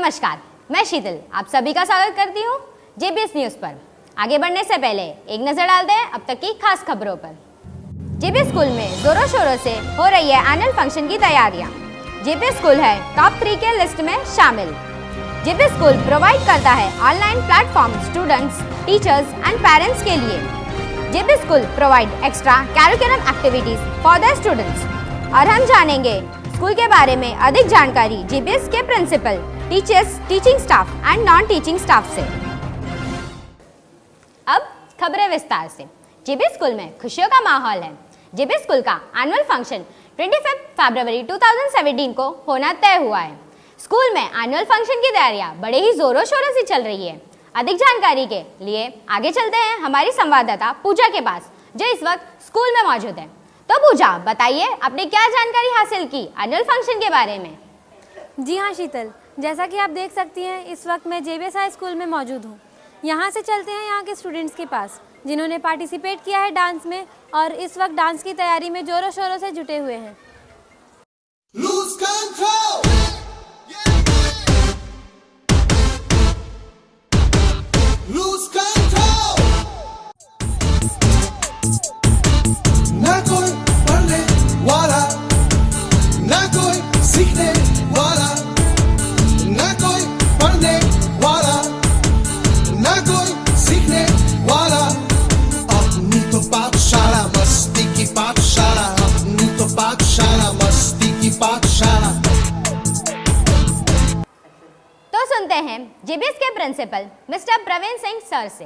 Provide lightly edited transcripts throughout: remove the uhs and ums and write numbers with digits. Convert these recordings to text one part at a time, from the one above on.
नमस्कार, मैं शीतल आप सभी का स्वागत करती हूँ जेबीएस न्यूज़ पर। आगे बढ़ने से पहले एक नज़र डालते हैं अब तक की खास खबरों पर। जेबीएस स्कूल में जोरों शोरों से हो रही है एनुअल फंक्शन की तैयारियाँ। जेबीएस स्कूल है टॉप 3 के लिस्ट में शामिल। जेबीएस स्कूल प्रोवाइड करता है online platform students, teachers and parents के लिए। JBS school provide extra curriculum activities for the students. और हम जानेंगे स्कूल के बारे में अधिक जानकारी जेबीएस के principal, teachers, teaching staff and non teaching staff से। अब खबरें विस्तार से। जेबीएस स्कूल में खुशियों का माहौल है। जेबीएस स्कूल का एनुअल फंक्शन 25 फरवरी 2017 को होना तय हुआ है। स्कूल में एनुअल फंक्शन की तैयारियां बड़े ही जोरों शोरों से चल रही है। अधिक जानकारी के लिए आगे चलते हैं हमारी संवाददाता पूजा के पास, जो इस वक्त स्कूल में मौजूद है। तो पूजा, बताइए आपने क्या जानकारी हासिल की एनुअल फंक्शन के बारे में? जी हाँ शीतल, जैसा कि आप देख सकती हैं इस वक्त मैं जेबीएस हाई स्कूल में मौजूद हूँ। यहाँ से चलते हैं यहाँ के स्टूडेंट्स के पास जिन्होंने पार्टिसिपेट किया है डांस में और इस वक्त डांस की तैयारी में जोरों शोरों से जुटे हुए हैं। Lose control. Lose control. ना कोई पढ़ने वाला, ना कोई सीखने वाला, ना कोई पढ़ने वाला, ना कोई सीखने वाला। अपनी तो पाठशाला मस्ती की पाठशाला, अपनी तो पाठशाला मस्ती की पाठशाला। तो सुनते हैं जेबीएस के principal mister Praveen Singh sir से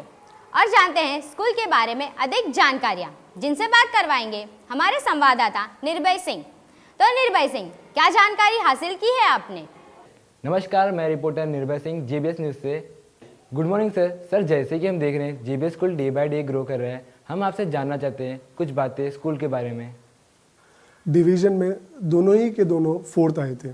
और जानते हैं स्कूल के बारे में अधिक जानकारियां, जिनसे बात करवाएंगे हमारे संवाददाता निर्भय सिंह। तो निर्भय सिंह, क्या जानकारी हासिल की है आपने? नमस्कार, मैं रिपोर्टर निर्भय सिंह जेबीएस न्यूज़ से। Good morning sir. सर, जैसे कि हम देख रहे हैं JBS school day by day grow कर रहा है। हम आपसे जानना चाहते हैं कुछ बातें स्कूल के बारे में। डिवीज़न में दोनों ही के दोनों 4th आए थे।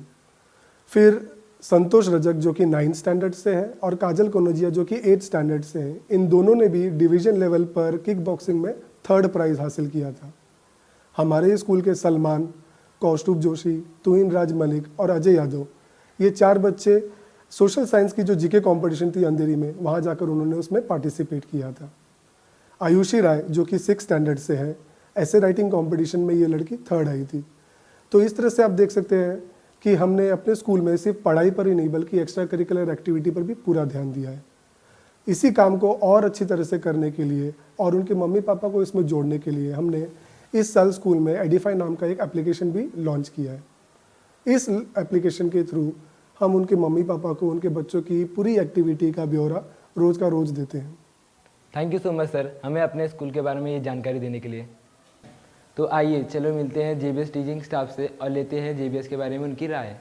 फिर संतोष रजक जो कि 9th स्टैंडर्ड से है और काजल कनौजिया जो कि 8th स्टैंडर्ड से हैं, इन दोनों ने भी डिवीज़न लेवल पर किक बॉक्सिंग में 3rd प्राइज़ हासिल किया था। हमारे स्कूल के सलमान, कौस्तुभ जोशी, तुहिन राज मलिक और अजय यादव, ये 4 बच्चे सोशल साइंस की जो जीके कंपटीशन थी अंधेरी में, वहाँ जाकर उन्होंने उसमें पार्टिसिपेट किया था। आयुषी राय जो कि 6th स्टैंडर्ड से है, ऐसे राइटिंग कंपटीशन में ये लड़की 3rd आई थी। तो इस तरह से आप देख सकते हैं कि हमने अपने स्कूल में सिर्फ पढ़ाई पर ही नहीं बल्कि एक्स्ट्रा करिकुलर एक्टिविटी पर भी पूरा ध्यान दिया है। इसी काम को और अच्छी तरह से करने के लिए और उनके मम्मी पापा को इसमें जोड़ने के लिए हमने इस साल स्कूल में एडिफाई नाम का एक एप्लीकेशन भी लॉन्च किया है। इस एप्लीकेशन के थ्रू हम उनके मम्मी पापा को उनके बच्चों की पूरी एक्टिविटी का ब्यौरा रोज़ का रोज़ देते हैं। Thank you so much sir, हमें अपने स्कूल के बारे में ये जानकारी देने के लिए। तो आइए चलो मिलते हैं जेबीएस टीचिंग स्टाफ से और लेते हैं जेबीएस के बारे में उनकी राय।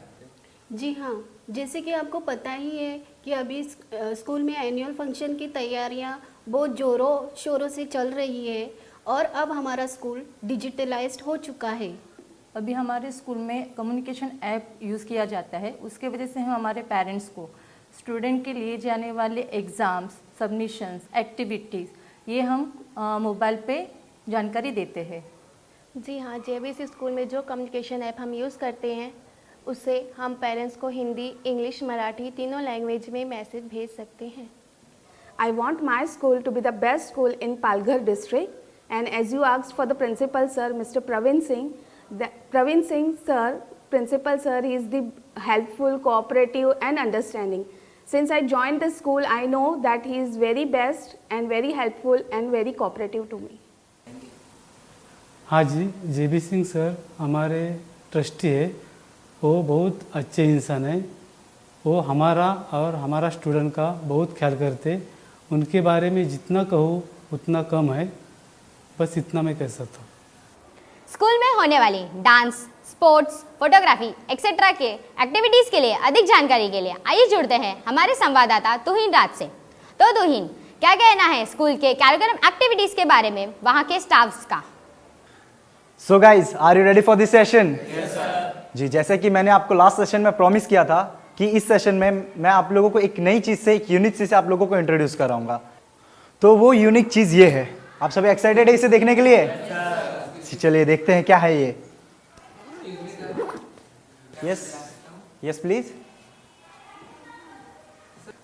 जी हाँ, जैसे कि आपको पता ही है कि अभी स्कूल में एनुअल फंक्शन की तैयारियां बहुत ज़ोरों शोरों से चल रही है और अब हमारा स्कूल डिजिटलाइज्ड हो चुका है। अभी हमारे स्कूल में कम्युनिकेशन ऐप यूज़ किया जाता है। उसके वजह से हम हमारे पेरेंट्स को स्टूडेंट के लिए जाने वाले एग्ज़ाम्स, सबमिशंस, एक्टिविटीज़ ये हम मोबाइल पे जानकारी देते हैं। जी हाँ, जेबीएस स्कूल में जो कम्युनिकेशन ऐप हम यूज़ करते हैं उससे हम पेरेंट्स को हिंदी, इंग्लिश, मराठी तीनों लैंग्वेज में मैसेज भेज सकते हैं। I want my school to be the best school in Palghar district, and as you asked for the principal sir, Mr. Praveen Singh sir, principal sir, he is the helpful, cooperative and understanding. Since I joined the school, I know that he is very best and very helpful and very cooperative to me. हाँ जी, जेबी Singh sir हमारे trustee है। वो बहुत अच्छे इंसान है। वो हमारा और हमारा स्टूडेंट का बहुत ख्याल करते। उनके बारे में जितना कहूँ उतना कम है, बस इतना मैं कह सकता हूँ। स्कूल में होने वाली डांस, स्पोर्ट्स, फोटोग्राफी एक्सेट्रा के एक्टिविटीज़ के लिए अधिक जानकारी के लिए आइए जुड़ते हैं हमारे संवाददाता तुहिन राज से। तो तुहिन, क्या कहना है स्कूल के करिकुलम एक्टिविटीज़ के बारे में वहाँ के स्टाफ्स का? So guys, are you ready for this session? Yes sir. जी, जैसे कि मैंने आपको लास्ट सेशन में प्रॉमिस किया था कि इस सेशन में मैं आप लोगों को एक नई चीज़ से, एक यूनिक चीज़ से आप लोगों को इंट्रोड्यूस कराऊंगा। तो वो यूनिक चीज़ ये है। आप सभी एक्साइटेड है इसे देखने के लिए? चलिए देखते हैं क्या है ये। Yes please.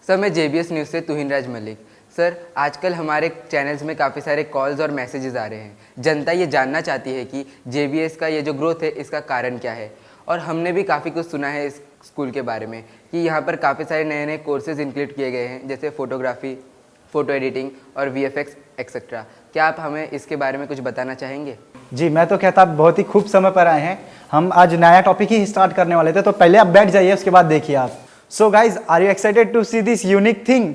सर मैं JBS न्यूज़ से तुहिन राज मलिक। सर आजकल हमारे चैनल्स में काफ़ी सारे कॉल्स और मैसेजेस आ रहे हैं। जनता ये जानना चाहती है कि JBS का ये जो ग्रोथ है इसका कारण क्या है, और हमने भी काफ़ी कुछ सुना है इस स्कूल के बारे में कि यहाँ पर काफ़ी सारे नए नए कोर्सेज इंक्लूड किए गए हैं, जैसे फ़ोटोग्राफी, फ़ोटो एडिटिंग और VFX एक्सेट्रा। क्या आप हमें इसके बारे में कुछ बताना चाहेंगे? जी, मैं तो कहता आप बहुत ही खूब समय पर आए हैं। हम आज नया टॉपिक ही स्टार्ट करने वाले थे, तो पहले आप बैठ जाइए, उसके बाद देखिए आप। So guys, are you excited to see this unique thing?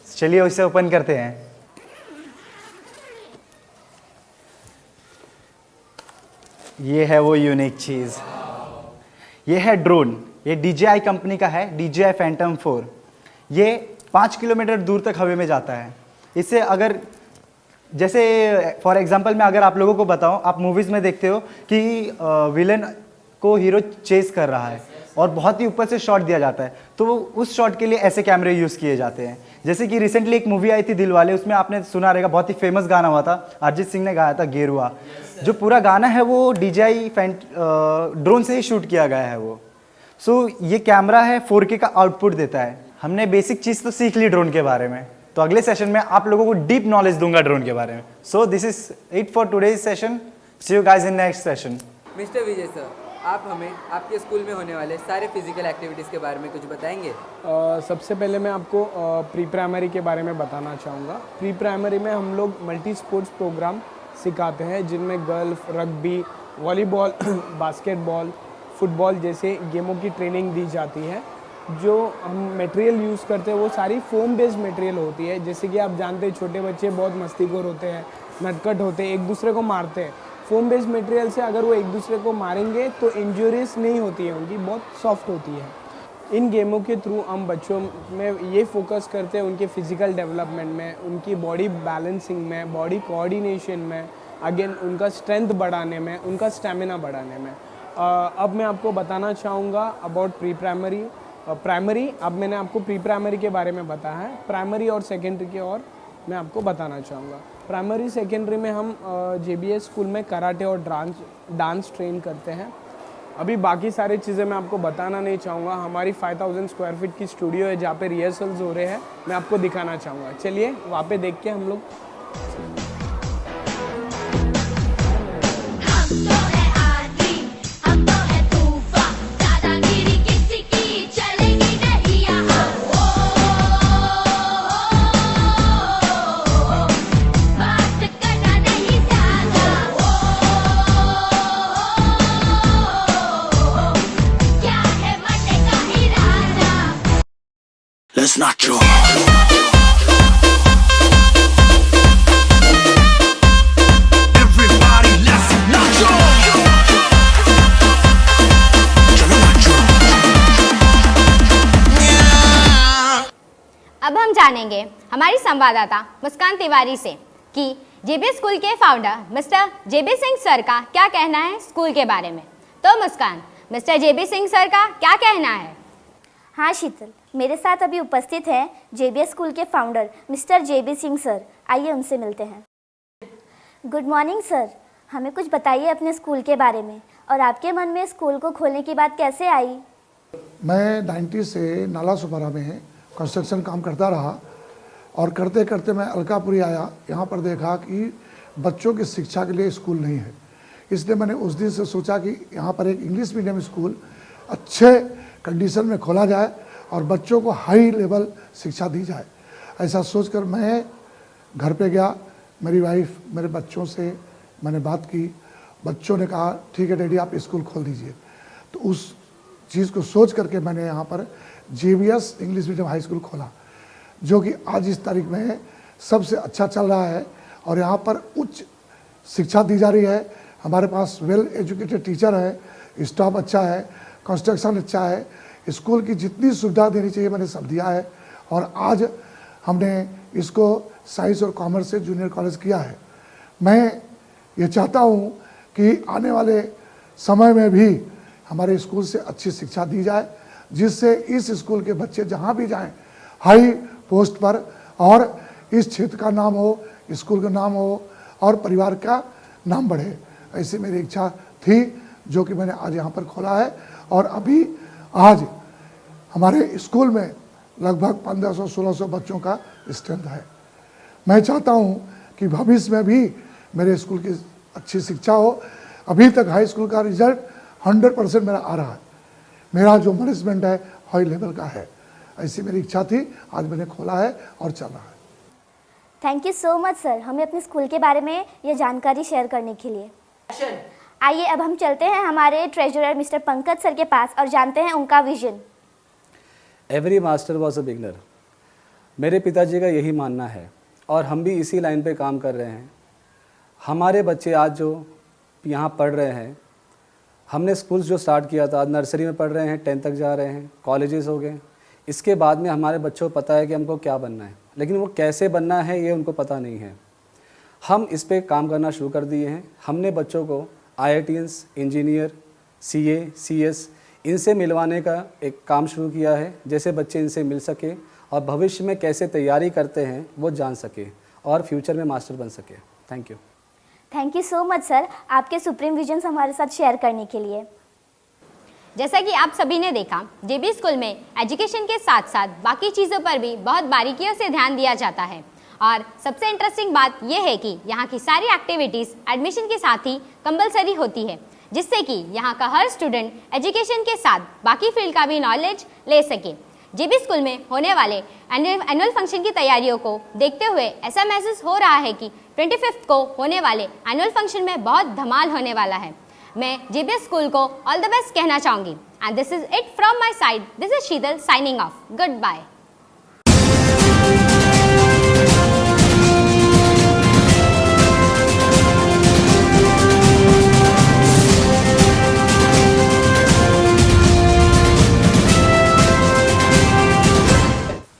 चलिए उसे ओपन करते हैं। ये है वो यूनिक चीज, ये है ड्रोन। ये DJI कंपनी का है, DJI Phantom 4। ये 5 किलोमीटर दूर तक हवा में जाता है। इससे अगर जैसे फॉर एग्जांपल मैं अगर आप लोगों को बताऊं, आप मूवीज़ में देखते हो कि विलन को हीरो चेस कर रहा है और बहुत ही ऊपर से शॉट दिया जाता है, तो उस शॉट के लिए ऐसे कैमरे यूज़ किए जाते हैं। जैसे कि रिसेंटली एक मूवी आई थी दिलवाले, उसमें आपने सुना रहेगा, बहुत ही फेमस गाना हुआ था, अरिजीत सिंह ने गाया था गेरुआ। जो पूरा गाना है वो DJI ड्रोन से ही शूट किया गया है वो। सो ये कैमरा है 4K का आउटपुट देता है। हमने बेसिक चीज़ तो सीख ली ड्रोन के बारे में, तो अगले सेशन में आप लोगों को डीप नॉलेज दूंगा ड्रोन के बारे में। So this is it for today's session. See you guys in next session. Mister Vijay sir, आप हमें आपके स्कूल में होने वाले सारे फिजिकल एक्टिविटीज़ के बारे में कुछ बताएंगे? सबसे पहले मैं आपको प्री प्राइमरी के बारे में बताना चाहूँगा। प्री प्राइमरी में हम लोग मल्टी स्पोर्ट्स प्रोग्राम सिखाते हैं, जिनमें golf, rugby, volleyball, basketball, football जैसे गेमों की ट्रेनिंग दी जाती है। जो हम मटेरियल यूज़ करते हैं वो सारी फोम बेस्ड मटेरियल होती है। जैसे कि आप जानते हैं छोटे बच्चे बहुत मस्तीखोर होते हैं, नटखट होते हैं, एक दूसरे को मारते हैं। फोम बेस्ड मटेरियल से अगर वो एक दूसरे को मारेंगे तो इंजरीज नहीं होती है उनकी, बहुत सॉफ्ट होती है। इन गेमों के थ्रू हम बच्चों में ये फोकस करते हैं उनके फिजिकल डेवलपमेंट में, उनकी बॉडी बैलेंसिंग में, बॉडी कोऑर्डिनेशन में, अगेन उनका स्ट्रेंथ बढ़ाने में, उनका स्टेमिना बढ़ाने में। अब मैं आपको बताना चाहूँगा अबाउट प्री प्राइमरी। प्राइमरी, अब मैंने आपको प्री प्राइमरी के बारे में बताया है। प्राइमरी और सेकेंडरी के और मैं आपको बताना चाहूँगा। प्राइमरी सेकेंडरी में हम JBS स्कूल में कराटे और डांस ट्रेन करते हैं। अभी बाकी सारी चीज़ें मैं आपको बताना नहीं चाहूँगा। हमारी 5000 स्क्वायर फीट की स्टूडियो है जहाँ पे रिहर्सल्स हो रहे हैं, मैं आपको दिखाना चाहूँगा। चलिए वहाँ पे देख के हम लोग Let's not draw. Everybody, let's not draw. चलो नाचो। अब हम जानेंगे हमारी संवाददाता मुस्कान तिवारी से कि JBS स्कूल के founder mister JB Singh sir का क्या कहना है स्कूल के बारे में। तो मुस्कान, मिस्टर JB सिंह सर का क्या कहना है? हाँ शीतल, मेरे साथ अभी उपस्थित हैं JBS स्कूल के founder mister JB Singh sir. आइए उनसे मिलते हैं। गुड मॉर्निंग सर, हमें कुछ बताइए अपने स्कूल के बारे में, और आपके मन में स्कूल को खोलने की बात कैसे आई? मैं 90 से नाला सुपारा में कंस्ट्रक्शन काम करता रहा, और करते करते मैं अलकापुरी आया। यहाँ पर देखा कि बच्चों की शिक्षा के लिए स्कूल नहीं है, इसलिए मैंने उस दिन से सोचा कि यहाँ पर एक इंग्लिश मीडियम स्कूल अच्छे कंडीशन में खोला जाए और बच्चों को हाई लेवल शिक्षा दी जाए। ऐसा सोचकर मैं घर पे गया, मेरी वाइफ, मेरे बच्चों से मैंने बात की। बच्चों ने कहा ठीक है डैडी आप स्कूल खोल दीजिए। तो उस चीज़ को सोच करके मैंने यहाँ पर JBS English medium high school खोला, जो कि आज इस तारीख में सबसे अच्छा चल रहा है और यहाँ पर उच्च शिक्षा दी जा रही है। हमारे पास वेल एजुकेटेड टीचर है, स्टाफ अच्छा है, कंस्ट्रक्शन अच्छा है, स्कूल की जितनी सुविधा देनी चाहिए मैंने सब दिया है। और आज हमने इसको साइंस और कॉमर्स से जूनियर कॉलेज किया है। मैं ये चाहता हूँ कि आने वाले समय में भी हमारे स्कूल से अच्छी शिक्षा दी जाए, जिससे इस स्कूल के बच्चे जहाँ भी जाएं हाई पोस्ट पर, और इस क्षेत्र का नाम हो, स्कूल का नाम हो और परिवार का नाम बढ़े। ऐसी मेरी इच्छा थी, जो कि मैंने आज यहाँ पर खोला है। और अभी आज हमारे स्कूल में लगभग 1500-1600 बच्चों का स्ट्रेंथ है। मैं चाहता हूं कि भविष्य में भी मेरे स्कूल की अच्छी शिक्षा हो। अभी तक हाई स्कूल का रिजल्ट 100% मेरा आ रहा है। मेरा जो मैनेजमेंट है हाई लेवल का है, ऐसी मेरी इच्छा थी, आज मैंने खोला है और चल रहा है। Thank you so much sir, हमें अपने स्कूल के बारे में ये जानकारी शेयर करने के लिए। आइए अब हम चलते हैं हमारे ट्रेजरर मिस्टर पंकज सर के पास और जानते हैं उनका vision. Every master was a beginner, मेरे पिताजी का यही मानना है और हम भी इसी लाइन पे काम कर रहे हैं। हमारे बच्चे आज जो यहाँ पढ़ रहे हैं, हमने स्कूल्स जो स्टार्ट किया था, आज नर्सरी में पढ़ रहे हैं, 10th तक जा रहे हैं, कॉलेजेस हो गए। इसके बाद में हमारे बच्चों को पता है कि हमको क्या बनना है, लेकिन वो कैसे बनना है ये उनको पता नहीं है। हम इस पे काम करना शुरू कर दिए हैं। हमने बच्चों को IITians, इंजीनियर, CA, CS इनसे मिलवाने का एक काम शुरू किया है, जैसे बच्चे इनसे मिल सके और भविष्य में कैसे तैयारी करते हैं वो जान सके और फ्यूचर में मास्टर बन सके। Thank you. Thank you so much sir, आपके सुप्रीम विजन्स हमारे साथ शेयर करने के लिए। जैसा कि आप सभी ने देखा, JB स्कूल में एजुकेशन के साथ साथ बाकी चीज़ों पर भी बहुत बारीकियों से ध्यान दिया जाता है। और सबसे इंटरेस्टिंग बात यह है कि यहाँ की सारी एक्टिविटीज़ एडमिशन के साथ ही कंपलसरी होती है, जिससे कि यहाँ का हर स्टूडेंट एजुकेशन के साथ बाकी फील्ड का भी नॉलेज ले सके। JB स्कूल में होने वाले एनुअल फंक्शन की तैयारियों को देखते हुए ऐसा महसूस हो रहा है कि 25th को होने वाले एनुअल फंक्शन में बहुत धमाल होने वाला है। मैं JB स्कूल को ऑल द बेस्ट कहना चाहूँगी। And this is it from my side. This is Sheetal signing off. Good bye.